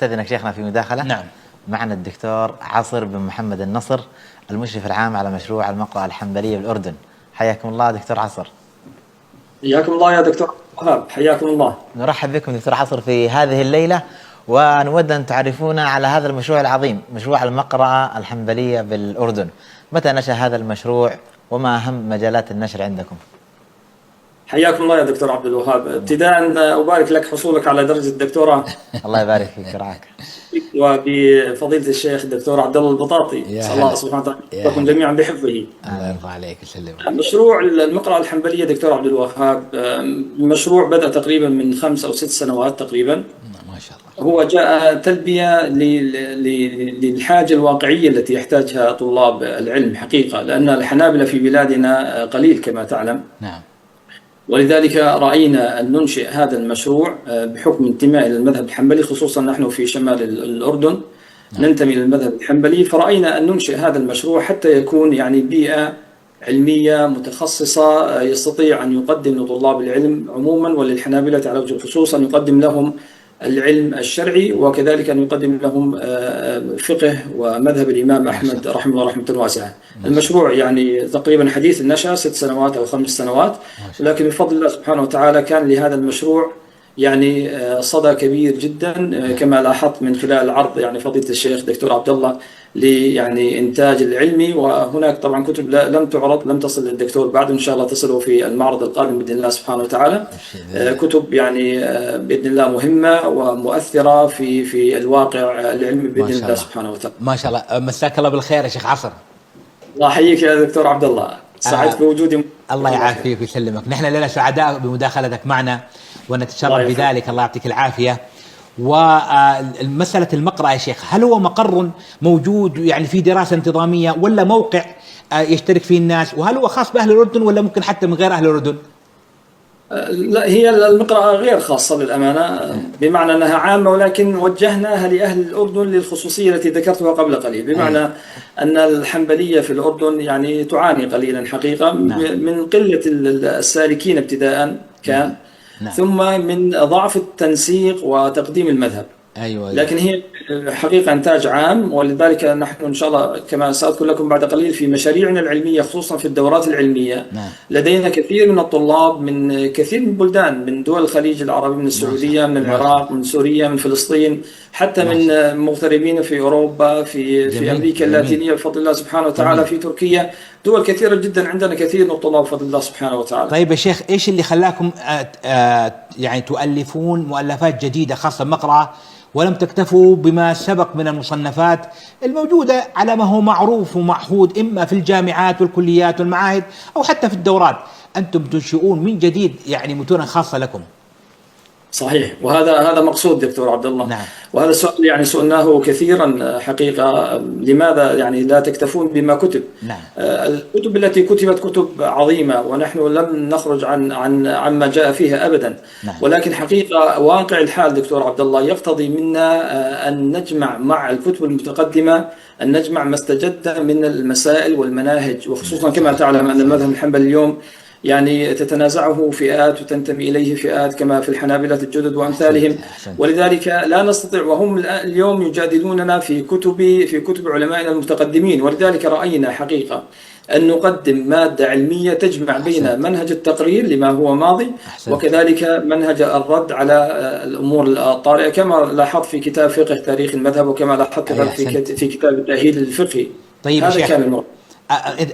استاذنك شيخنا في مداخلة. نعم. معنا الدكتور عصر بن محمد النصر، المشرف العام على مشروع المقرأة الحنبلية بالأردن. حياكم الله دكتور عصر. حياكم الله يا دكتور وهاب، حياكم الله. نرحب بكم دكتور عصر في هذه الليلة، ونود أن تعرفونا على هذا المشروع العظيم، مشروع المقرأة الحنبلية بالأردن. متى نشأ هذا المشروع وما أهم مجالات النشر عندكم؟ حياكم الله يا دكتور عبد الوهاب. ابتداء أبارك لك حصولك على درجة الدكتوراه. الله يبارك فيك ورعاك. وبفضيلة الشيخ الدكتور عبد الله البطاطي، أسأل الله سبحانه وتعالى يحفظكم جميعا بحفظه. الله يرضى عليك ويسلمك. مشروع المقرأة الحنبلية دكتور عبد الوهاب المشروع بدأ تقريبا من 5 أو 6 سنوات تقريبا. ما شاء الله. هو جاء تلبية للحاجة الواقعية التي يحتاجها طلاب العلم حقيقة، لأن الحنابلة في بلادنا قليل كما تعلم. نعم. ولذلك رأينا أن ننشئ هذا المشروع بحكم انتماء إلى المذهب الحنبلي، خصوصا نحن في شمال الأردن ننتمي للمذهب الحنبلي، فرأينا أن ننشئ هذا المشروع حتى يكون يعني بيئة علمية متخصصة يستطيع أن يقدم لطلاب العلم عموما وللحنابلة على وجه الخصوص، أن يقدم لهم العلم الشرعي، وكذلك أن يقدم لهم فقه ومذهب الإمام أحمد رحمه الله رحمة واسعة. المشروع يعني تقريبا حديث النشأة 6 سنوات أو 5 سنوات، ولكن بفضل الله سبحانه وتعالى كان لهذا المشروع يعني صدى كبير جدا، كما لاحظت من خلال العرض يعني فضيلة الشيخ دكتور عبد الله يعني إنتاج العلمي. وهناك طبعا كتب لم تعرض، لم تصل للدكتور بعد، إن شاء الله تصل في المعرض القادم بإذن الله سبحانه وتعالى. كتب يعني بإذن الله مهمة ومؤثرة في الواقع العلمي بإذن الله سبحانه وتعالى. ما شاء الله. مساك الله بالخير يا شيخ عصر. الله يحييك يا دكتور عبد الله، سعدت بوجودي. الله يعافيك ويسلمك. نحن لنا سعداء بمداخلتك معنا ونتشرف بذلك، الله يعطيك العافية. ومسألة المقرأة يا شيخ، هل هو مقر موجود يعني في دراسة انتظامية ولا موقع يشترك فيه الناس؟ وهل هو خاص بأهل الأردن ولا ممكن حتى من غير أهل الأردن؟ لا، هي المقرأة غير خاصة للأمانة، بمعنى أنها عامة، ولكن وجهناها لأهل الأردن للخصوصية التي ذكرتها قبل قليل، بمعنى أن الحنبلية في الأردن يعني تعاني قليلا حقيقة من قلة السالكين ابتداء كان، ثم من ضعف التنسيق وتقديم المذهب. أيوة. لكن هي حقيقة إنتاج عام، ولذلك نحن إن شاء الله كما سأذكر لكم بعد قليل في مشاريعنا العلمية خصوصا في الدورات العلمية. لدينا كثير من الطلاب من كثير من البلدان، من دول الخليج العربي، من السعودية، من العراق، من سوريا، من فلسطين، حتى من مغتربين في أوروبا، في أمريكا اللاتينية بفضل الله سبحانه وتعالى، في تركيا، دول كثيرة جدا. عندنا كثير من الطلاب بفضل الله سبحانه وتعالى. طيب يا شيخ، إيش اللي خلاكم يعني تؤلفون مؤلفات جديدة خاصة بمقرأة ولم تكتفوا بما سبق من المصنفات الموجودة على ما هو معروف ومعهود إما في الجامعات والكليات والمعاهد أو حتى في الدورات؟ أنتم تنشئون من جديد يعني متونا خاصة لكم. صحيح، وهذا مقصود دكتور عبد الله. نعم. وهذا السؤال يعني سئلناه كثيرا حقيقة، لماذا يعني لا تكتفون بما كتب؟ نعم. الكتب التي كتبت كتب عظيمة، ونحن لم نخرج عما جاء فيها أبدا. نعم. ولكن حقيقة واقع الحال دكتور عبد الله يقتضي منا أن نجمع مع الكتب المتقدمة، أن نجمع ما استجد من المسائل والمناهج، وخصوصا كما تعلم أن المذهب الحنبلي اليوم يعني تتنازعه فئات وتنتمي إليه فئات كما في الحنابلة الجدد وأمثالهم. ولذلك لا نستطيع، وهم اليوم يجادلوننا في كتب علمائنا المتقدمين. ولذلك رأينا حقيقة أن نقدم مادة علمية تجمع بين منهج التقرير لما هو ماضي وكذلك منهج الرد على الأمور الطارئة، كما لاحظت في كتاب فقه تاريخ المذهب، وكما لاحظت في كتاب التأهيل الفقهي. طيب هذا كان الموضوع.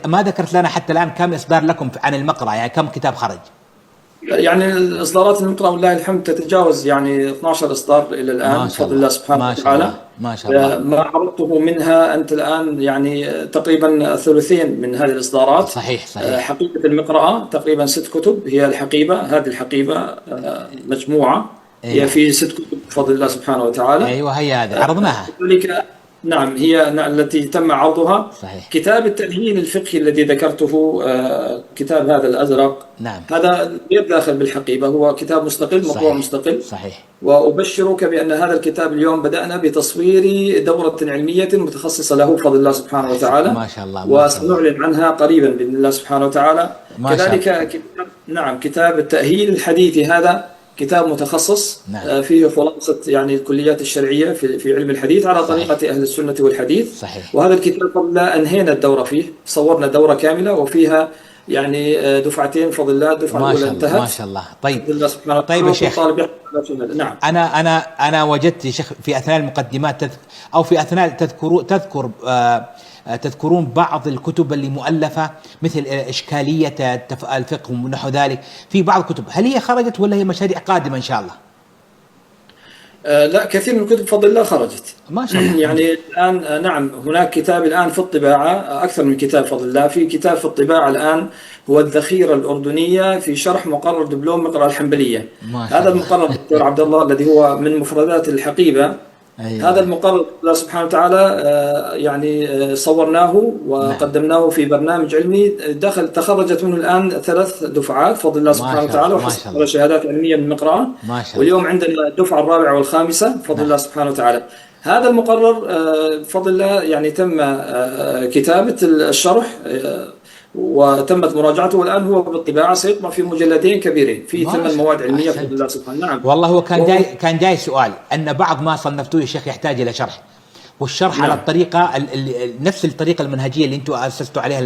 ما ذكرت لنا حتى الآن كم إصدار لكم عن المقرأة، يعني كم كتاب خرج؟ يعني الإصدارات المقرأة والله الحمد تتجاوز يعني 12 إصدار إلى الآن بفضل الله سبحانه وتعالى. ما شاء الله. ما عرضته منها أنت الآن يعني تقريبا ثلثين من هذه الإصدارات. صحيح. حقيبة المقرأة تقريبا 6 كتب، هي الحقيبة، هذه الحقيبة مجموعة. هي في 6 كتب بفضل الله سبحانه وتعالى. أيوة، هي هذه عرضناها. نعم، هي التي تم عرضها. صحيح. كتاب التأهيل الفقهي الذي ذكرته، كتاب هذا الأزرق، نعم، هذا غير داخل بالحقيبة، هو كتاب مستقل، مطبوع مستقل. صحيح. وأبشرك بأن هذا الكتاب اليوم بدأنا بتصوير دورة علمية متخصصة له بفضل الله سبحانه وتعالى. ما شاء الله. وسنعلن عنها قريبا بإذن الله سبحانه وتعالى. كذلك كتاب التأهيل الحديثي، هذا كتاب متخصص نعم. فيه خلاصة يعني الكليات الشرعية في علم الحديث على طريقة أهل السنة والحديث. صحيح. وهذا الكتاب قبل أنهينا الدورة فيه، صورنا دورة كاملة وفيها يعني دفعتين بفضل الله. الدفعة ما الأولى شاء الله انتهت ما شاء الله. طيب بفضل الله سبحانه طيب وتعالى، يا شيخ، وطالب يحصل على شهادة. نعم. أنا وجدت يا شيخ في أثناء المقدمات أو في أثناء تذكرون بعض الكتب اللي مؤلفة مثل إشكالية الفقه ونحو ذلك في بعض الكتب، هل هي خرجت ولا هي مشاريع قادمة إن شاء الله؟ لا، كثير من الكتب بفضل الله خرجت ما شاء الله. يعني الآن نعم هناك كتاب الآن في الطباعة، أكثر من كتاب بفضل الله. في كتاب في الطباعة الآن هو الذخيرة الأردنية في شرح مقرر دبلوم مقرأ الحنبلية. هذا المقرر دكتور عبد الله الذي هو من مفردات الحقيبة. أيوة. هذا المقرر الله سبحانه وتعالى يعني صورناه وقدمناه في برنامج علمي، تخرجت منه الآن 3 دفعات بفضل الله سبحانه وتعالى وحصلوا شهادات علمية من المقرأة. واليوم عندنا الدفعة الرابعة والخامسة بفضل الله سبحانه وتعالى. هذا المقرر بفضل الله يعني تم كتابة الشرح وتمت مراجعته، والآن هو بالطباعة سيطبع في مجلدين كبيرين في 8 مواد علمية بفضل الله سبحانه. نعم والله هو كان جاي سؤال أن بعض ما صنفتوه يا شيخ يحتاج إلى شرح، والشرح نعم. على الطريقة نفس الطريقة المنهجية اللي أنتم أسستوا عليها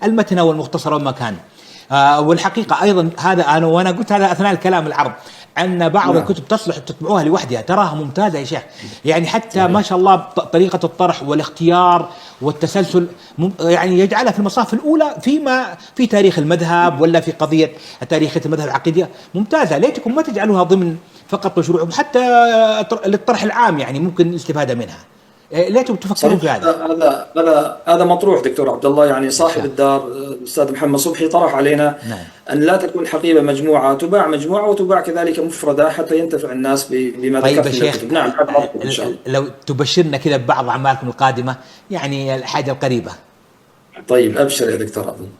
المتن والمختصر وما كان. والحقيقة أيضا هذا وأنا قلت هذا أثناء الكلام العرض أن بعض الكتب تصلح تطبعوها لوحدها، تراها ممتازة يا شيخ، يعني حتى ما شاء الله طريقة الطرح والاختيار والتسلسل يعني يجعلها في المصاف الأولى في تاريخ المذهب ولا في قضية تاريخية المذهب العقيدية ممتازة. ليتكم ما تجعلوها ضمن فقط مشروع، حتى للطرح العام يعني ممكن الاستفادة منها. ليتم تفكرون في هذا مطروح دكتور عبد الله. يعني صاحب الدار الأستاذ محمد صبحي طرح علينا أن لا تكون حقيبة مجموعة، تباع مجموعة وتباع كذلك مفردة حتى ينتفع الناس بما ذكرت. طيب يا شيخ، نعم إن شاء الله. لو تبشرنا كذا ببعض أعمالكم القادمة يعني الحاجة القريبة. طيب أبشر يا دكتور عبد الله.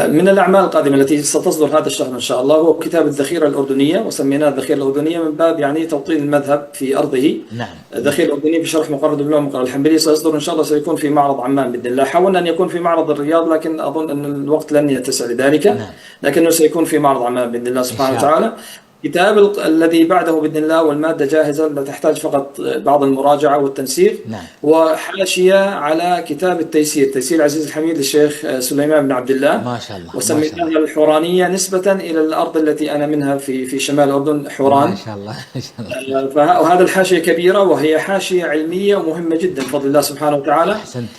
من الأعمال القادمة التي ستصدر هذا الشهر إن شاء الله هو كتاب الذخيرة الأردنية، وسميناه الذخيرة الأردنية من باب يعني توطين المذهب في أرضه. نعم. الذخيرة الأردنية في شرح مقرر دبلوم مقرأ الحنبلي سيصدر إن شاء الله، سيكون في معرض عمان بإذن الله. حاولنا أن يكون في معرض الرياض لكن أظن أن الوقت لن يتسع لذلك. نعم. لكنه سيكون في معرض عمان بإذن الله سبحانه وتعالى. الكتاب الذي بعده بإذن الله والمادة جاهزة، لا تحتاج فقط بعض المراجعة والتنسيق. نعم. وحاشية على كتاب التيسير، تيسير عزيز الحميد للشيخ سليمان بن عبد الله. ما شاء الله. وسميناها الحورانية نسبة إلى الأرض التي أنا منها في شمال الأردن، حوران. ما شاء الله ما شاء الله. وهذا الحاشية كبيرة وهي حاشية علمية ومهمة جدا بفضل الله سبحانه وتعالى. أحسنت.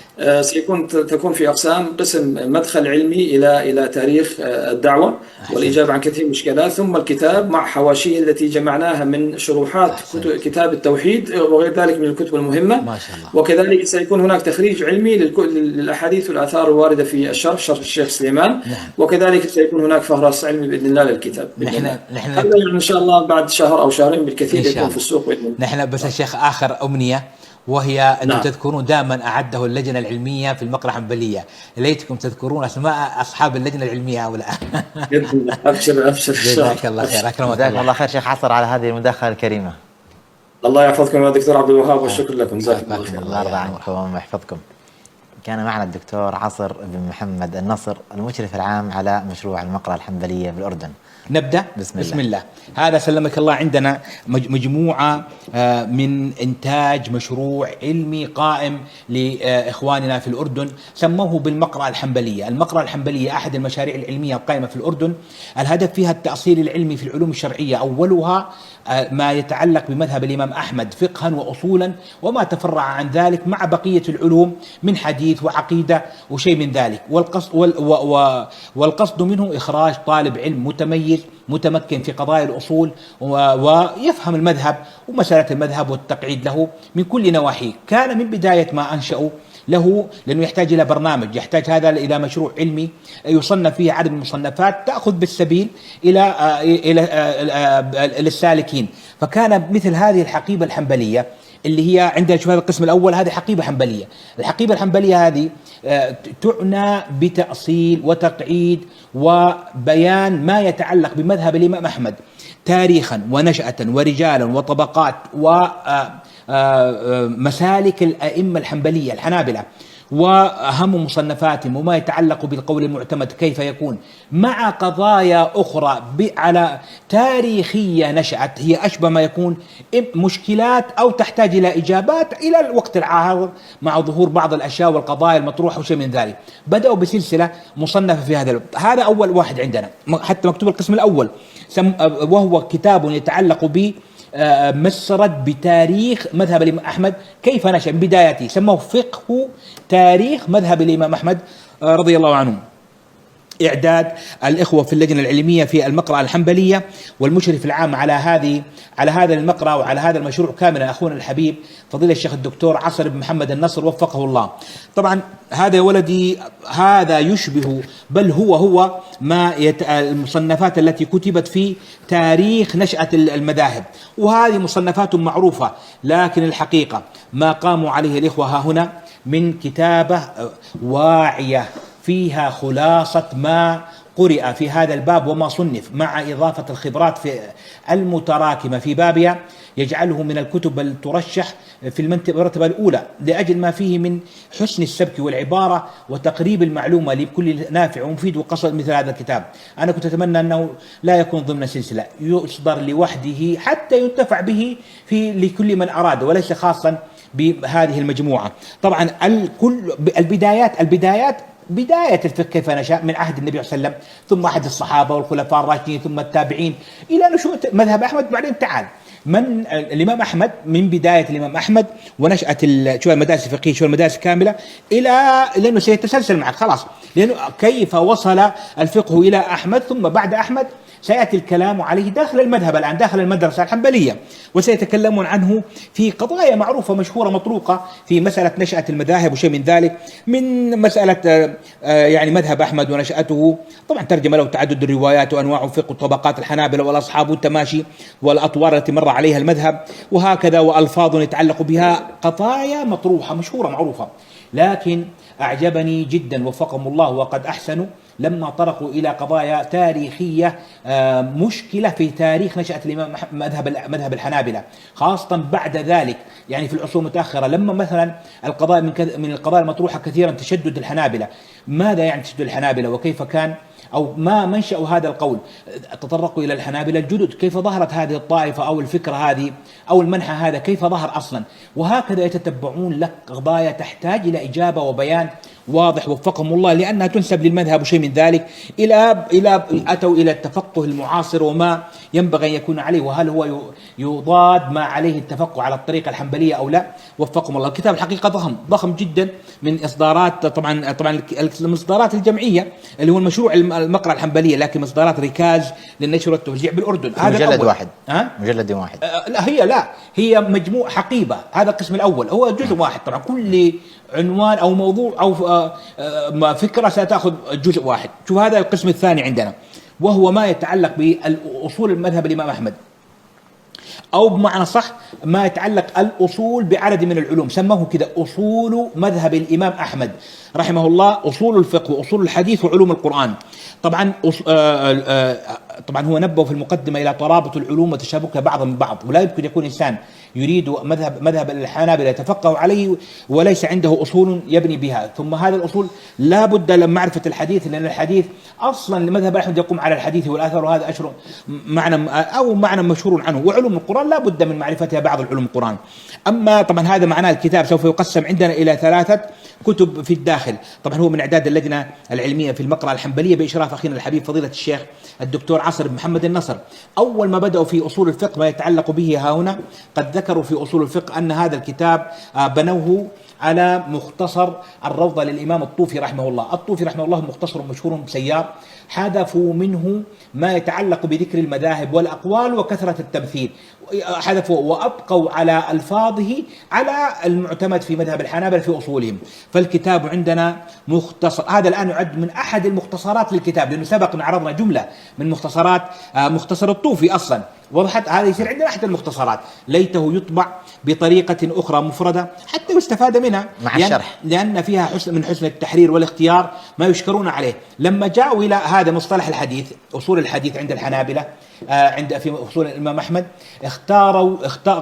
تكون في أقسام، قسم مدخل علمي إلى تاريخ الدعوة والإجابة عن كثير من الإشكالات، ثم الكتاب مع حواشيه التي جمعناها من شروحات كتاب التوحيد وغير ذلك من الكتب المهمة. ما شاء الله. وكذلك سيكون هناك تخريج علمي للأحاديث والآثار الواردة في شرح الشيخ سليمان. نعم. وكذلك سيكون هناك فهرس علمي بإذن الله للكتاب. نحن هذا إن شاء الله بعد شهر أو شهرين بالكثير يكون في السوق بإذن الله. نحن بس الشيخ آخر أمنية، وهي أن تذكرون دائما أعده اللجنة العلمية في المقرأة الحنبلية، ليتكم تذكرون أسماء أصحاب اللجنة العلمية هؤلاء. أبشر جزاك الله خير. أكرمك الله خير شيخ عصر على هذه المداخلة الكريمة. الله يحفظكم يا دكتور عبد الوهاب والشكر لكم. جزاكم الله خير. الله يرضى عنكم ويحفظكم. كان معنا الدكتور عصر بن محمد النصر المشرف العام على مشروع المقرأة الحنبلية بالأردن. نبدأ. بسم الله. هذا سلمك الله عندنا مجموعة من إنتاج مشروع علمي قائم لإخواننا في الأردن، سموه بالمقرأة الحنبلية. المقرأة الحنبلية أحد المشاريع العلمية القائمة في الأردن، الهدف فيها التأصيل العلمي في العلوم الشرعية، أولها ما يتعلق بمذهب الإمام أحمد فقها وأصولا وما تفرع عن ذلك مع بقية العلوم من حديث وعقيدة وشيء من ذلك. والقصد منه إخراج طالب علم متميز متمكن في قضايا الأصول ويفهم المذهب ومسألة المذهب والتقعيد له من كل نواحيه. كان من بداية ما أنشأوا له، لأنه يحتاج إلى برنامج، يحتاج هذا إلى مشروع علمي يصنف فيه عدد من المصنفات تأخذ بالسبيل إلى السالكين. فكان مثل هذه الحقيبة الحنبلية اللي هي عندنا، شوف هذا القسم الأول، هذه حقيبة حنبلية. الحقيبة الحنبلية هذه تعنى بتأصيل وتقعيد وبيان ما يتعلق بمذهب الإمام أحمد تاريخا ونشأة ورجالا وطبقات ومسالك الأئمة الحنبلية الحنابلة، وأهم مصنفاتهم وما يتعلق بالقول المعتمد كيف يكون، مع قضايا أخرى على تاريخية نشأت هي أشبه ما يكون مشكلات أو تحتاج إلى إجابات إلى الوقت العارض مع ظهور بعض الأشياء والقضايا المطروحة وشيء من ذلك. بدأوا بسلسلة مصنفة في هذا هذا أول واحد عندنا، حتى مكتوب القسم الأول، وهو كتاب يتعلق ب مسرد بتاريخ مذهب الإمام أحمد كيف نشأ من بدايته، سموه فقه تاريخ مذهب الإمام أحمد رضي الله عنه. إعداد الإخوة في اللجنة العلمية في المقرأة الحنبلية، والمشرف العام على هذا المقرأة وعلى هذا المشروع كاملا أخونا الحبيب فضيلة الشيخ الدكتور عصر بن محمد النصر وفقه الله. طبعا هذا يا ولدي هذا يشبه بل هو ما المصنفات التي كتبت في تاريخ نشأة المذاهب، وهذه مصنفات معروفة، لكن الحقيقة ما قاموا عليه الإخوة ها هنا من كتابة واعية فيها خلاصة ما قرئ في هذا الباب وما صنف، مع إضافة الخبرات في المتراكمة في بابها، يجعله من الكتب الترشح في المرتبة الأولى لأجل ما فيه من حسن السبك والعبارة وتقريب المعلومة لكل نافع ومفيد وقصد مثل هذا الكتاب. أنا كنت أتمنى أنه لا يكون ضمن سلسلة، يصدر لوحده حتى ينتفع به لكل من أراد وليس خاصا بهذه المجموعة. طبعا البدايات بداية الفقه كيف نشأ من عهد النبي صلى الله عليه وسلم، ثم أحد الصحابة والخلفاء الراشدين ثم التابعين إلى نشوء مذهب أحمد. بعدين تعال من الإمام أحمد، من بداية الإمام أحمد ونشأة شو المدارس الفقهية شو المدارس كاملة إلى لأنه سيتسلسل معك خلاص، لأنه كيف وصل الفقه إلى أحمد، ثم بعد أحمد سيأتي الكلام عليه داخل المذهب الآن داخل المدرسة الحنبلية، وسيتكلمون عنه في قضايا معروفة مشهورة مطروقة في مسألة نشأة المذاهب وشيء من ذلك، من مسألة يعني مذهب أحمد ونشأته، طبعا ترجم له تعدد الروايات وأنواع فقه طبقات الحنابلة والأصحاب والتماشي والأطوار التي مر عليها المذهب وهكذا، وألفاظ يتعلق بها قضايا مطروحة مشهورة معروفة. لكن أعجبني جدا وفقهم الله وقد أحسنوا لما طرقوا إلى قضايا تاريخية مشكلة في تاريخ نشأة الإمام مذهب الحنابلة، خاصة بعد ذلك يعني في العصور المتأخرة، لما مثلا القضايا من القضايا المطروحة كثيرا تشدد الحنابلة. ماذا يعني تشدد الحنابلة وكيف كان أو ما منشأ هذا القول؟ تطرقوا إلى الحنابلة الجدد، كيف ظهرت هذه الطائفة أو الفكرة هذه أو المنحى هذا كيف ظهر أصلا، وهكذا يتتبعون لك قضايا تحتاج إلى إجابة وبيان واضح وفقهم الله، لأنها تنسب للمذهب وشيء من ذلك إلى أتوا إلى التفقه المعاصر وما ينبغي أن يكون عليه، وهل هو يضاد ما عليه التفقه على الطريقة الحنبلية أو لا. وفقهم الله. الكتاب الحقيقة ضخم جدا، من إصدارات طبعا الإصدارات الجمعية اللي هو المشروع المقرأة الحنبلية، لكن إصدارات ركاز للنشر والتوزيع بالأردن. هذا مجلد واحد. مجلد واحد. لا هي مجموع حقيبة. هذا القسم الأول هو جزء واحد، طبعا كل عنوان أو موضوع أو فكرة ستأخذ جزء واحد. شوف هذا القسم الثاني عندنا، وهو ما يتعلق بأصول المذهب الإمام أحمد، أو بمعنى صح ما يتعلق الأصول بعدد من العلوم، سموه كذا أصول مذهب الإمام أحمد رحمه الله، أصول الفقه وأصول الحديث وعلوم القرآن. طبعا هو نبه في المقدمة إلى ترابط العلوم وتشابكها بعضا من بعض، ولا يمكن يكون إنسان يريد مذهب الحنابلة يتفقه عليه وليس عنده أصول يبني بها. ثم هذا الأصول لا بد من معرفة الحديث، لأن الحديث أصلا لمذهب أحمد يقوم على الحديث والأثر، وهذا أشهر معنى مشهور عنه. وعلوم القرآن لا بد من معرفتها بعض العلوم القرآن. أما طبعا هذا معناه الكتاب سوف يقسم عندنا إلى 3 كتب في الداخل. طبعا هو من إعداد اللجنة العلمية في المقرأة الحنبلية بإشراف أخينا الحبيب فضيلة الشيخ الدكتور عصر بن محمد النصر. أول ما بدأوا في أصول الفقه ما يتعلق به ها هنا، قد ذكروا في أصول الفقه أن هذا الكتاب بنوه على مختصر الروضة للإمام الطوفي رحمه الله. الطوفي رحمه الله مختصر مشهور سيار، حذفوا منه ما يتعلق بذكر المذاهب والأقوال وكثرة التمثيل، حذفوا وأبقوا على ألفاظه على المعتمد في مذهب الحنابلة في أصولهم. فالكتاب عندنا مختصر، هذا الآن يعد من أحد المختصرات للكتاب، لأنه سبق أن عرضنا جملة من مختصرات مختصر الطوفي أصلا، وضحت هذا يصير عندنا أحد المختصرات. ليته يطبع بطريقة أخرى مفردة حتى يستفاد منها مع الشرح، لأن فيها من حسن التحرير والاختيار ما يشكرون عليه. لما جاءوا إلى هذا مصطلح الحديث، أصول الحديث عند الحنابلة في أصول الإمام أحمد،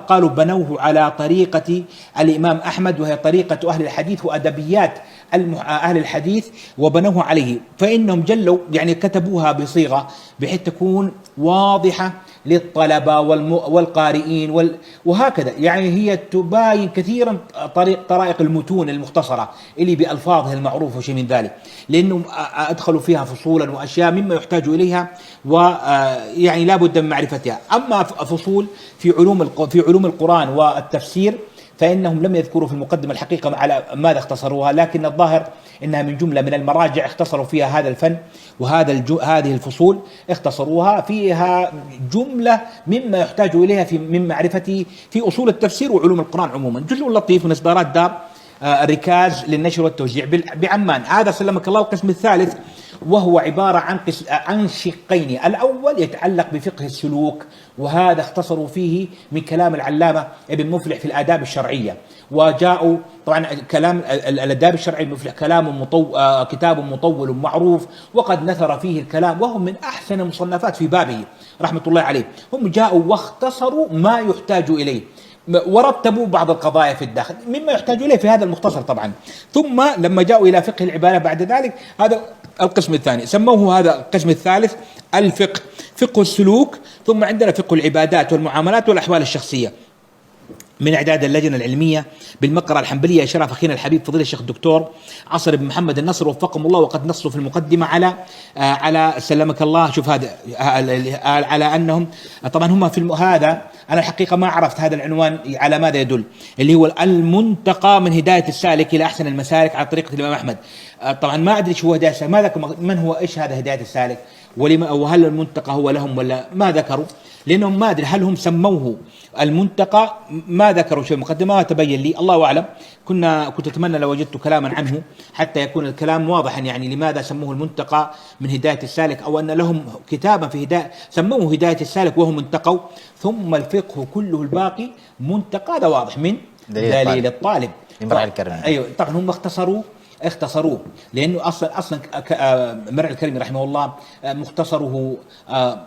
قالوا بنوه على طريقة الإمام أحمد، وهي طريقة أهل الحديث وأدبيات أهل الحديث وبنوه عليه، فإنهم جلوا يعني كتبوها بصيغة بحيث تكون واضحة للطلبة والقارئين وهكذا، يعني هي تباين كثيرا طرائق المتون المختصرة اللي بألفاظها المعروفة وشيء من ذلك، لأنهم أدخلوا فيها فصولا وأشياء مما يحتاج إليها ويعني لا بد من معرفتها. أما فصول في علوم القرآن والتفسير فإنهم لم يذكروا في المقدمة الحقيقة على ماذا اختصروها، لكن الظاهر إنها من جملة من المراجع اختصروا فيها هذا الفن، هذه الفصول اختصروها فيها جملة مما يحتاج إليها من معرفة في أصول التفسير وعلوم القرآن عموما. جزء لطيف من إصدارات دار الركاز للنشر والتوزيع بعمان. هذا سلمك الله القسم الثالث، وهو عبارة عن شقين. الأول يتعلق بفقه السلوك، وهذا اختصروا فيه من كلام العلامة ابن مفلح في الآداب الشرعية، وجاءوا طبعا كلام الآداب الشرعية ابن مفلح كتاب مطول معروف، وقد نثر فيه الكلام، وهم من أحسن المصنفات في بابه رحمة الله عليه. هم جاءوا واختصروا ما يحتاج إليه ورتبوا بعض القضايا في الداخل مما يحتاج إليه في هذا المختصر طبعا. ثم لما جاءوا إلى فقه العبادة بعد ذلك، هذا القسم الثاني سموه هذا القسم الثالث فقه السلوك. ثم عندنا فقه العبادات والمعاملات والأحوال الشخصية من إعداد اللجنة العلمية بالمقرأة الحنبلية إشراف أخينا الحبيب فضيلة الشيخ الدكتور عصر بن محمد النصر وفقهم الله. وقد نصوا في المقدمة على سلمك الله، شوف هذا على أنهم طبعا هم في هذا أنا الحقيقة ما عرفت هذا العنوان على ماذا يدل، اللي هو المنتقى من هداية السالك إلى أحسن المسالك على طريقة الإمام أحمد. طبعا ما أدري شو هداية السالك، ما ذكر من هو إيش هذا هداية السالك، وهل المنتقى هو لهم ولا ما ذكروا، لأنهم ما أدري هل هم سموه المنتقى، ما ذكروا شيء مقدمة ما تبين لي، الله أعلم. كنت أتمنى لو وجدت كلاما عنه حتى يكون الكلام واضحا، يعني لماذا سموه المنتقى من هداية السالك، أو أن لهم كتابا في هداية سموه هداية السالك وهم انتقوا. ثم الفقه كله الباقي منتقى، هذا واضح من دليل الطالب مرعي الكرمي. أيوه طبعا هم اختصروه لأنه أصلا مرعي الكرمي رحمه الله مختصره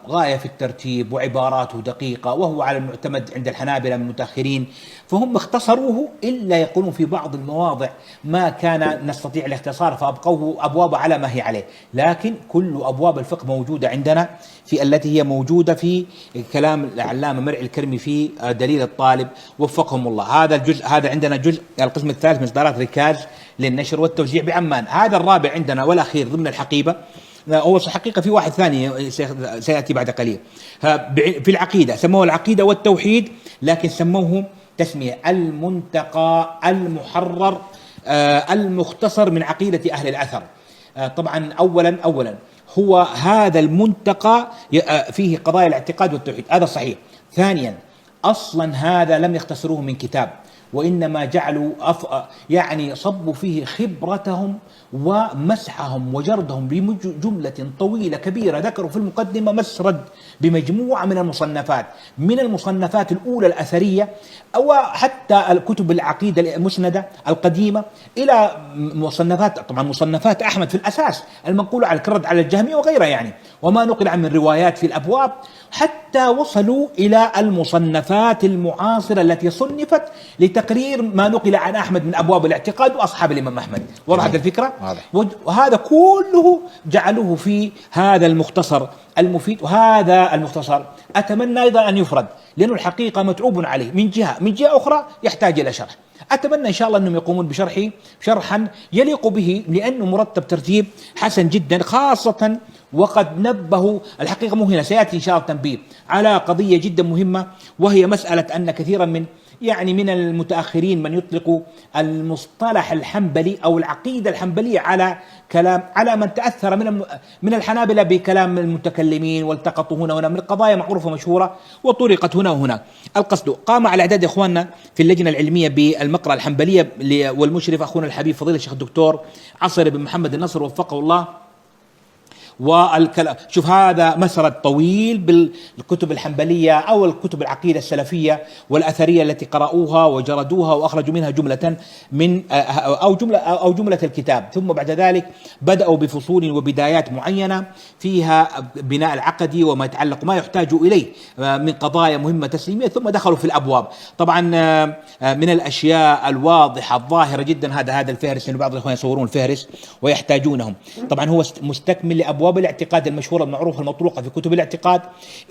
غاية في الترتيب وعباراته دقيقة، وهو على المعتمد عند الحنابلة من المتأخرين، فهم اختصروه إلا يقولون في بعض المواضع ما كان نستطيع الاختصار فأبقوه أبواب على ما هي عليه، لكن كل أبواب الفقه موجودة عندنا في التي هي موجودة في كلام العلامة مرعي الكرمي في دليل الطالب وفقهم الله. هذا الجزء، هذا عندنا جزء القسم الثالث من إصدارات ركاز للنشر والتوزيع بعمان. هذا الرابع عندنا والأخير ضمن الحقيبة، هو الحقيقة في واحد ثاني سيأتي بعد قليل. في العقيدة سموه العقيدة والتوحيد، لكن سموه تسمية المنتقى المحرر المختصر من عقيدة أهل الأثر. طبعا أولا هو هذا المنتقى فيه قضايا الاعتقاد والتوحيد، هذا صحيح. ثانيا أصلا هذا لم يختصروه من كتاب، وإنما جعلوا يعني صبوا فيه خبرتهم ومسحهم وجردهم بجملة طويلة كبيرة. ذكروا في المقدمة مسرد بمجموعة من المصنفات الأولى الأثرية، أو حتى الكتب العقيدة المسندة القديمة، إلى مصنفات طبعا مصنفات أحمد في الأساس المنقولة على الكرد على الجهمية وغيرها يعني، وما نقل عن من روايات في الأبواب، حتى وصلوا إلى المصنفات المعاصرة التي صنفت لتقرير ما نقل عن أحمد من أبواب الاعتقاد وأصحاب الإمام أحمد. وضحت الفكرة؟ وهذا كله جعلوه في هذا المختصر المفيد. وهذا المختصر أتمنى أيضا أن يفرد، لأنه الحقيقة متعوب عليه من جهة أخرى يحتاج إلى شرح. أتمنى إن شاء الله أنهم يقومون بشرحه شرحا يليق به، لأنه مرتب ترتيب حسن جدا، خاصة وقد نبهوا الحقيقة مو هنا سيأتي إن شاء الله تنبيه على قضية جدا مهمة، وهي مسألة أن كثيرا من المتأخرين من يطلق المصطلح الحنبلي أو العقيدة الحنبلية على من تأثر من الحنابلة بكلام المتكلمين، والتقطوا هنا وهنا من القضايا معروفة مشهورة وطرقت هنا وهناك. القصد قام على إعداد إخواننا في اللجنة العلمية بالمقرأة الحنبلية، والمشرف أخونا الحبيب فضيلة الشيخ الدكتور عصر بن محمد النصر وفقه الله. شوف هذا مسرد طويل بالكتب الحنبلية أو الكتب العقيدة السلفية والأثرية التي قرأوها وجردوها وأخرجوا منها جملة من أو جملة الكتاب، ثم بعد ذلك بدأوا بفصول وبدايات معينة فيها بناء العقدي وما يتعلق ما يحتاج إليه من قضايا مهمة تسليمية، ثم دخلوا في الأبواب. طبعا من الأشياء الواضحة الظاهرة جدا هذا الفهرس، لأن بعض الإخوان يصورون الفهرس ويحتاجونهم. طبعا هو مستكمل لأبواب الاعتقاد المشهورة المعروفة المطروقة في كتب الاعتقاد،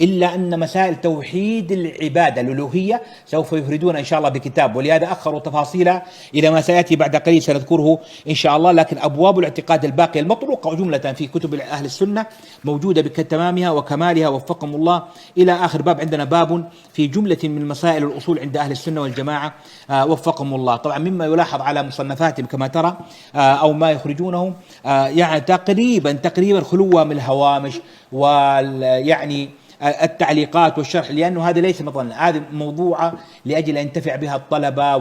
إلا أن مسائل توحيد العبادة الألوهية سوف يفردون إن شاء الله بكتاب، ولهذا أخروا تفاصيلها إلى ما سيأتي بعد قليل سنذكره إن شاء الله. لكن أبواب الاعتقاد الباقية المطروقة جملة في كتب أهل السنة موجودة بتمامها وكمالها وفقهم الله إلى آخر باب. عندنا باب في جملة من مسائل الأصول عند أهل السنة والجماعة وفقهم الله. طبعا مما يلاحظ على مصنفاتهم كما ترى أو ما يخرجونه يعني تقريبا خلوة من الهوامش ويعني التعليقات والشرح، لأنه هذا ليس مظنة، هذه موضوعة لأجل أن ينتفع بها الطلبة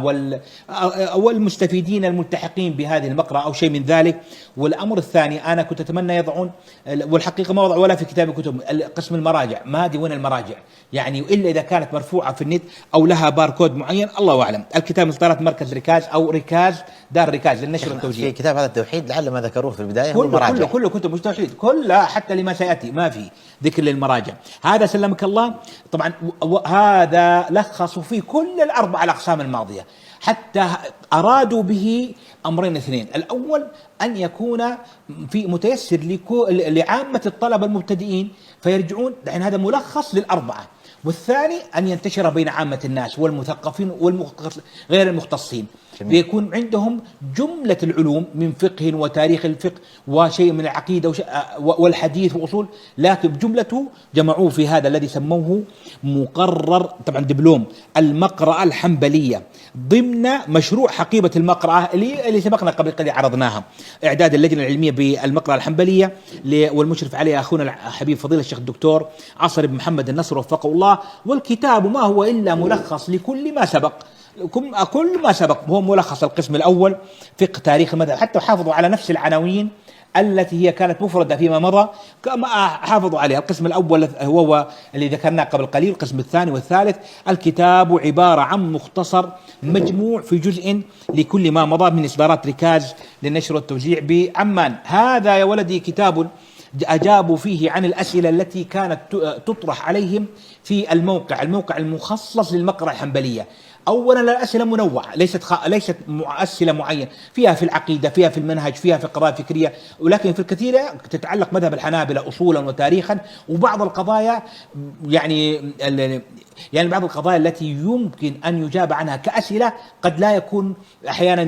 والمستفيدين الملتحقين بهذه المقرأة أو شيء من ذلك. والأمر الثاني أنا كنت أتمنى يضعون، والحقيقة ما وضع ولا في كتاب قسم المراجع، ما أدري وين المراجع يعني، إلا إذا كانت مرفوعة في النت أو لها باركود معين الله أعلم. الكتاب إصدارات مركز ركاز أو ركاز دار ركاز للنشر والتوزيع. في كتاب هذا التوحيد لعل ما ذكروه في البداية هو المراجع، كله كتب التوحيد كلها، حتى لما سيأتي ما في ذكر للمراجع. هذا سلمك الله. طبعا هذا لخصوا فيه كل الأربع الأقسام الماضية، حتى أرادوا به أمرين اثنين: الأول أن يكون في متيسر لعامة الطلبة المبتدئين فيرجعون، يعني هذا ملخص للأربعة، والثاني أن ينتشر بين عامة الناس والمثقفين غير المختصين، ليكون عندهم جملة العلوم من فقه وتاريخ الفقه وشيء من العقيدة والحديث وأصول، لكن بجملته جمعوه في هذا الذي سموه مقرر، طبعا دبلوم المقرأة الحنبلية، ضمن مشروع حقيبة المقرأة اللي سبقنا قبل قليل عرضناها، إعداد اللجنة العلمية بالمقرأة الحنبلية، والمشرف عليها أخونا الحبيب فضيلة الشيخ الدكتور عصر بن محمد النصر وفقه الله. والكتاب ما هو إلا ملخص لكل ما سبق، كل ما سبق هو ملخص القسم الأول فقه تاريخ المذهب، حتى حافظوا على نفس العناوين التي هي كانت مفردة فيما مضى، كما حافظوا عليها. القسم الأول هو اللي ذكرناه قبل قليل، القسم الثاني والثالث. الكتاب عبارة عن مختصر مجموع في جزء لكل ما مضى من إصدارات ركاز للنشر والتوزيع بعمان. هذا يا ولدي كتاب أجابوا فيه عن الأسئلة التي كانت تطرح عليهم في الموقع المخصص للمقرأة الحنبلية. أولا الأسئلة منوعة، ليست أسئلة معينة، فيها في العقيدة، فيها في المنهج، فيها في القضايا الفكرية، ولكن في الكثير تتعلق مذهب الحنابلة أصولا وتاريخا، وبعض القضايا يعني بعض القضايا التي يمكن أن يجاب عنها كأسئلة قد لا يكون أحيانا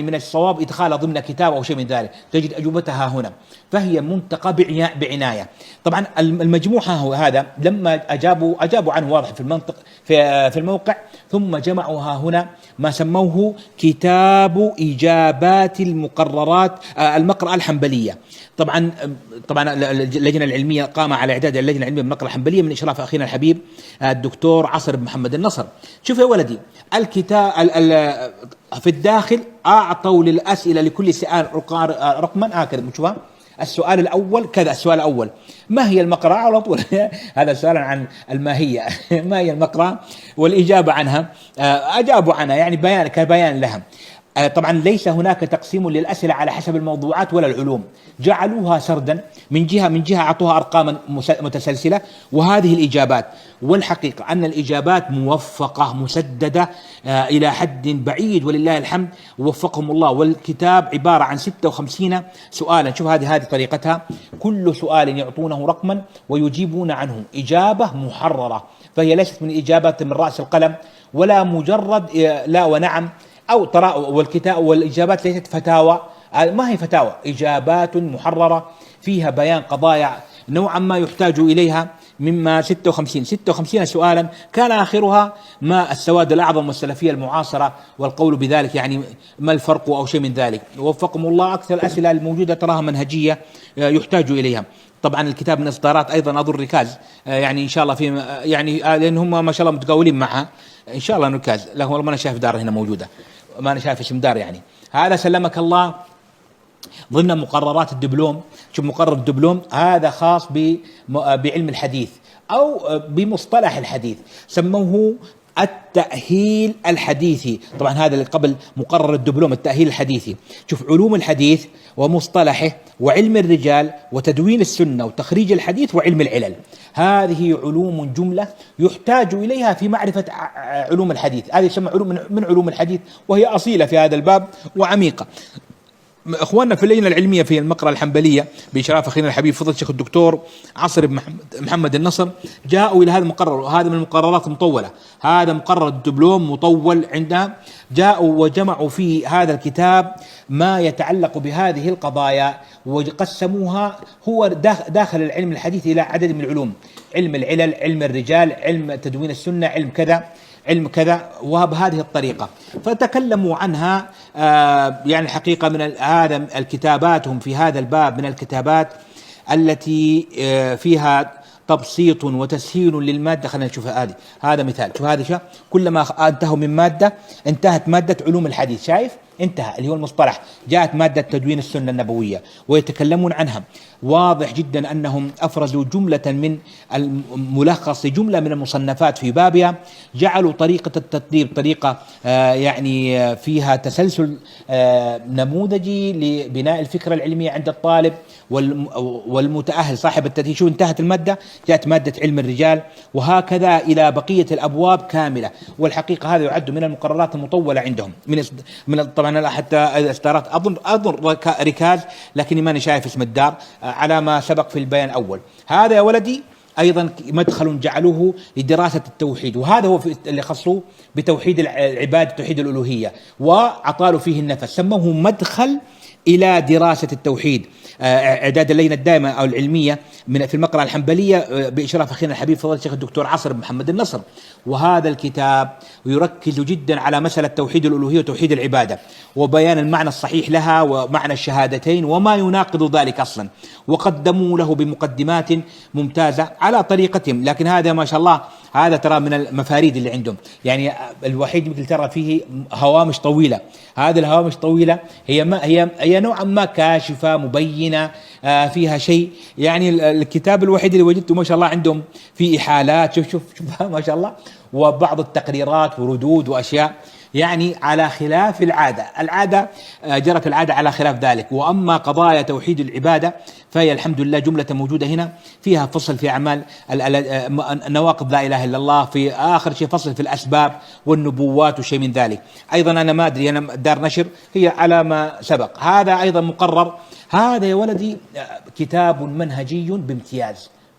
من الصواب إدخالها ضمن كتاب أو شيء من ذلك، تجد أجوبتها هنا، فهي منتقى بعناية. طبعا المجموعة هذا لما أجابوا عنه واضح في الموقع، ثم جمعوها هنا ما سموه كتاب إجابات المقررات المقرأة الحنبلية. طبعا اللجنة العلمية قام على إعداد اللجنة العلمية بالمقرأة الحنبلية من إشراف أخينا الحبيب الدكتور عصر بن محمد النصر. شوف يا ولدي، الكتاب في الداخل أعطوا للأسئلة لكل سؤال رقما هكذا، نشوفها. السؤال الأول كذا، السؤال الأول: ما هي المقرأة؟ على طول هذا سؤال عن الماهية ما هي المقرأة والإجابة عنها. أجابوا عنها يعني كبيان لها. طبعا ليس هناك تقسيم للأسئلة على حسب الموضوعات ولا العلوم، جعلوها سردا من جهة أعطوها أرقاما متسلسلة، وهذه الإجابات. والحقيقة أن الإجابات موفقة مسددة إلى حد بعيد ولله الحمد، ووفقهم الله. والكتاب عبارة عن 56 سؤالا. شوف هذه طريقتها: كل سؤال يعطونه رقما ويجيبون عنه إجابة محررة، فهي ليست من إجابات من رأس القلم ولا مجرد لا ونعم أو ترى. والكتاب والإجابات ليست فتاوى، ما هي فتاوى، إجابات محررة فيها بيان قضايا نوعا ما يحتاج إليها. مما 56 سؤالا كان آخرها ما السواد الأعظم والسلفية المعاصرة والقول بذلك، يعني ما الفرق أو شيء من ذلك. وفقكم الله أكثر الأسئلة الموجودة تراها منهجية يحتاج إليها. طبعا الكتاب من إصدارات أيضا أظن ركاز، يعني إن شاء الله في يعني لأن هم ما شاء الله متقاولين معها إن شاء الله ركاز. لا والله ما أنا شايف دار هنا موجودة، ما أنا شايف اسم دار يعني. هذا سلمك الله ضمن مقررات الدبلوم. شوف مقرر الدبلوم هذا خاص بعلم الحديث أو بمصطلح الحديث، سموه التأهيل الحديثي. طبعا هذا اللي قبل مقرر الدبلوم التأهيل الحديثي. شوف علوم الحديث ومصطلحه وعلم الرجال وتدوين السنة وتخريج الحديث وعلم العلل، هذه علوم جملة يحتاج إليها في معرفة علوم الحديث. هذه يسمى علوم من علوم الحديث، وهي أصيلة في هذا الباب وعميقة. اخواننا في اللجنه العلميه في المقرأة الحنبليه باشراف اخينا الحبيب فضل الشيخ الدكتور عصر بن محمد النصر جاءوا الى هذا المقرر، وهذا من المقررات المطوله، هذا مقرر الدبلوم مطول عندنا. جاءوا وجمعوا في هذا الكتاب ما يتعلق بهذه القضايا وقسموها هو داخل العلم الحديث الى عدد من العلوم: علم العلل، علم الرجال، علم تدوين السنه، علم كذا علم كذا، وبهذه الطريقة فتكلموا عنها. يعني الحقيقة من هذا الكتابات هم في هذا الباب من الكتابات التي فيها تبسيط وتسهيل للمادة. خلينا نشوف هذا مثال. شوف هذا كلما انتهوا من مادة انتهت مادة علوم الحديث، شايف انتهى اللي هو المصطلح، جاءت مادة تدوين السنة النبوية ويتكلمون عنها. واضح جدا أنهم أفرزوا جملة من الملخص لجملة من المصنفات في بابها، جعلوا طريقة التدريب طريقة يعني فيها تسلسل نموذجي لبناء الفكرة العلمية عند الطالب والمتأهل صاحب التدريب. شو انتهت المادة، جاءت مادة علم الرجال، وهكذا إلى بقية الأبواب كاملة. والحقيقة هذا يعد من المقررات المطولة عندهم من طبعا حتى استارات أظن ركاز، لكني ماني شايف اسم الدار على ما سبق في البيان الأول. هذا يا ولدي أيضا مدخل جعلوه لدراسة التوحيد، وهذا هو اللي خصوه بتوحيد العبادة، توحيد الألوهية، وعطالوا فيه النفس، سموه مدخل إلى دراسة التوحيد. إعداد اللجنة الدائمة أو العلمية في المقرأة الحنبلية بإشراف أخينا الحبيب فضل الشيخ الدكتور عصر بن محمد النصر. وهذا الكتاب يركز جدا على مسألة توحيد الألوهية وتوحيد العبادة وبيان المعنى الصحيح لها ومعنى الشهادتين وما يناقض ذلك أصلا، وقدموا له بمقدمات ممتازة على طريقتهم. لكن هذا ما شاء الله هذا ترى من المفاريد اللي عندهم، يعني الوحيد مثل ترى فيه هوامش طويلة. هذه الهوامش طويلة هي نوعا ما كاشفة مبينة فيها شيء. يعني الكتاب الوحيد اللي وجدته ما شاء الله عندهم في إحالات، شوف ما شاء الله، وبعض التقريرات وردود وأشياء يعني على خلاف العادة جرت العادة على خلاف ذلك. وأما قضايا توحيد العبادة فهي الحمد لله جملة موجودة هنا، فيها فصل في أعمال نواقض لا إله إلا الله، في آخر شيء فصل في الأسباب والنبوات وشيء من ذلك. أيضا أنا ما أدري، أنا دار نشر هي على ما سبق. هذا أيضا مقرر. هذا يا ولدي كتاب منهجي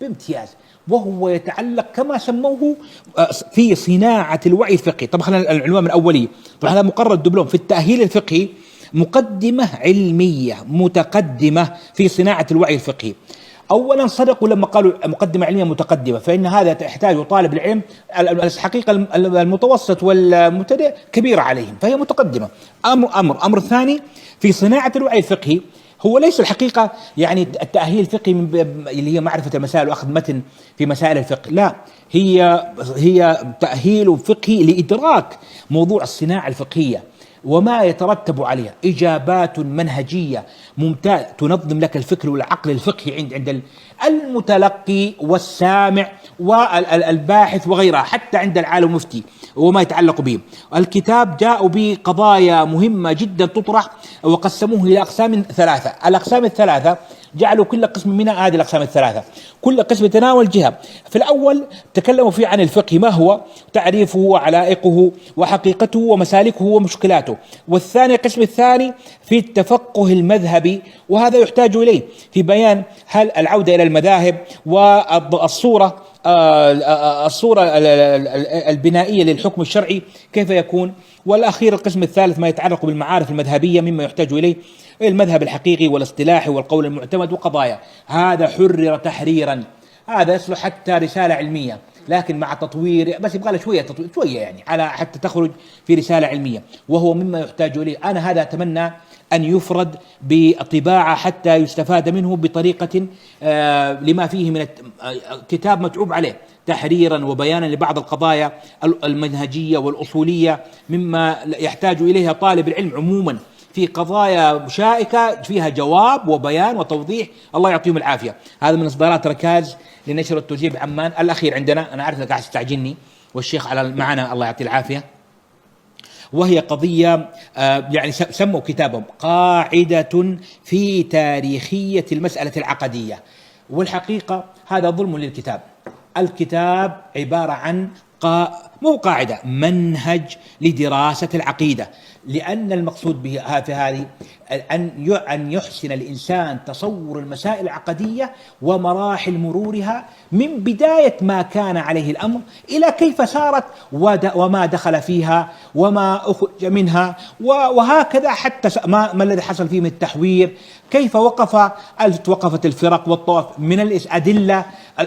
بامتياز، وهو يتعلق كما سموه في صناعة الوعي الفقهي. طبعا خلينا العنوان من أولي. طبعا هذا مقرر الدبلوم في التأهيل الفقهي، مقدمة علمية متقدمة في صناعة الوعي الفقهي. أولا صدقوا لما قالوا مقدمة علمية متقدمة، فإن هذا يحتاج طالب العلم الحقيقة المتوسط والمبتدئ كبيرة عليهم، فهي متقدمة. أمر ثاني في صناعة الوعي الفقهي هو ليس الحقيقة يعني التأهيل الفقهي اللي هي معرفة المسائل وأخذ متن في مسائل الفقه، لا، هي تأهيل فقهي لإدراك موضوع الصناعة الفقهية وما يترتب عليها، إجابات منهجية ممتازة تنظم لك الفكر والعقل الفقهي عند المتلقي والسامع والباحث وغيرها، حتى عند العالم المفتي وما يتعلق به. الكتاب جاء بقضايا مهمة جدا تطرح، وقسموه إلى أقسام ثلاثة. الأقسام الثلاثة جعلوا كل قسم منها هذه الأقسام الثلاثة، كل قسم يتناول جهة. في الأول تكلموا فيه عن الفقه، ما هو تعريفه وعلائقه وحقيقته ومسالكه ومشكلاته. والثاني القسم الثاني في التفقه المذهبي، وهذا يحتاج إليه في بيان هل العودة إلى المذاهب والصورة البنائية للحكم الشرعي كيف يكون. والأخير القسم الثالث ما يتعلق بالمعارف المذهبية مما يحتاج إليه المذهب الحقيقي والاصطلاحي والقول المعتمد وقضايا. هذا حرر تحريرا، هذا يصلح حتى رسالة علمية، لكن مع تطوير، بس يبغى له شوية يعني على حتى تخرج في رسالة علمية، وهو مما يحتاج إليه. أنا هذا أتمنى أن يفرد بطباعة حتى يستفاد منه بطريقة لما فيه من كتاب متعوب عليه تحريرا وبيانا لبعض القضايا المنهجية والأصولية مما يحتاج إليها طالب العلم عموما في قضايا شائكة فيها جواب وبيان وتوضيح، الله يعطيهم العافية. هذا من إصدارات ركاز للنشر والتوزيع بعمان. الأخير عندنا، أنا أعرف أنك قاعد تستعجلني والشيخ على معنا الله يعطيه العافية، وهي قضية يعني سموا كتابهم قاعدة في تاريخية المسألة العقدية. والحقيقة هذا ظلم للكتاب. الكتاب عبارة عن مو قاعدة، منهج لدراسة العقيدة، لأن المقصود به في هذه أن يحسن الإنسان تصور المسائل العقدية ومراحل مرورها من بداية ما كان عليه الأمر إلى كيف سارت وما دخل فيها وما أخرج منها، وهكذا حتى ما الذي حصل فيه من التحوير، كيف وقفت الفرق والطوائف من الأدلة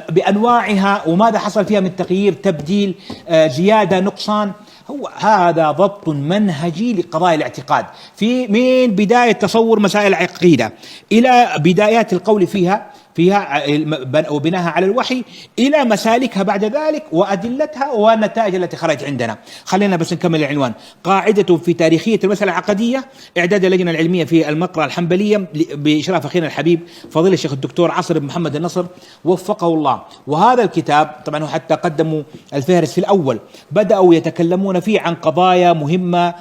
بأنواعها، وماذا حصل فيها من تغيير تبديل زيادة نقصان. هو هذا ضبط منهجي لقضايا الاعتقاد من بداية تصور مسائل العقيدة إلى بدايات القول فيها وبناها على الوحي إلى مسالكها بعد ذلك وأدلتها والنتائج التي خرجت عندنا. خلينا بس نكمل العنوان. قاعدة في تاريخية المسألة العقدية، إعداد اللجنة العلمية في المقرأة الحنبلية بإشراف أخينا الحبيب فضيلة الشيخ الدكتور عصر بن محمد النصر وفقه الله. وهذا الكتاب طبعا حتى قدموا الفهرس في الأول، بدأوا يتكلمون فيه عن قضايا مهمة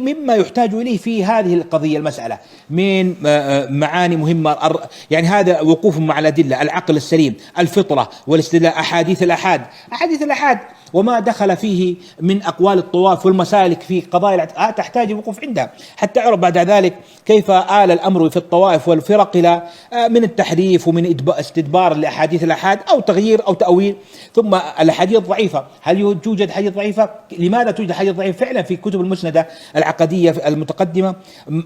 مما يحتاج إليه في هذه القضية المسألة من معاني مهمة، يعني هذا وقوف مع الأدلة، العقل السليم، الفطرة والاستدلال، أحاديث الأحاد وما دخل فيه من أقوال الطوائف والمسالك في قضايا تحتاج الوقوف عندها حتى يعرف بعد ذلك كيف آل الأمر في الطوائف والفرق إلى من التحريف ومن استدبار لأحاديث الأحاد أو تغيير أو تأويل. ثم الأحاديث الضعيفة، هل توجد حديث ضعيفة؟ لماذا توجد حديث ضعيف؟ فعلا في كتب المسندة العقدية المتقدمة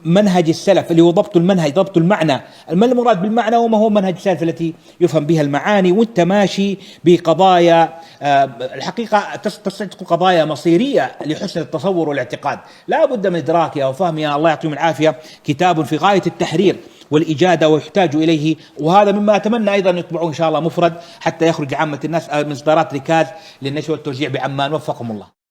منهج السلف اللي هو ضبط المنهج، ضبط المعنى، ما المراد بالمعنى وما هو منهج السلف التي يفهم بها المعاني، والتماشي بقضايا الحقيقة تستطيع تكون قضايا مصيرية لحسن التصور والاعتقاد، لا بد من إدراكها وفهمها. الله يعطيهم العافية. كتاب في غاية التحرير والإجادة ويحتاج إليه، وهذا مما أتمنى أيضا يطبعوه إن شاء الله مفرد حتى يخرج عامة الناس من إصدارات ركاز للنشر والتوزيع بعمان. وفقهم الله.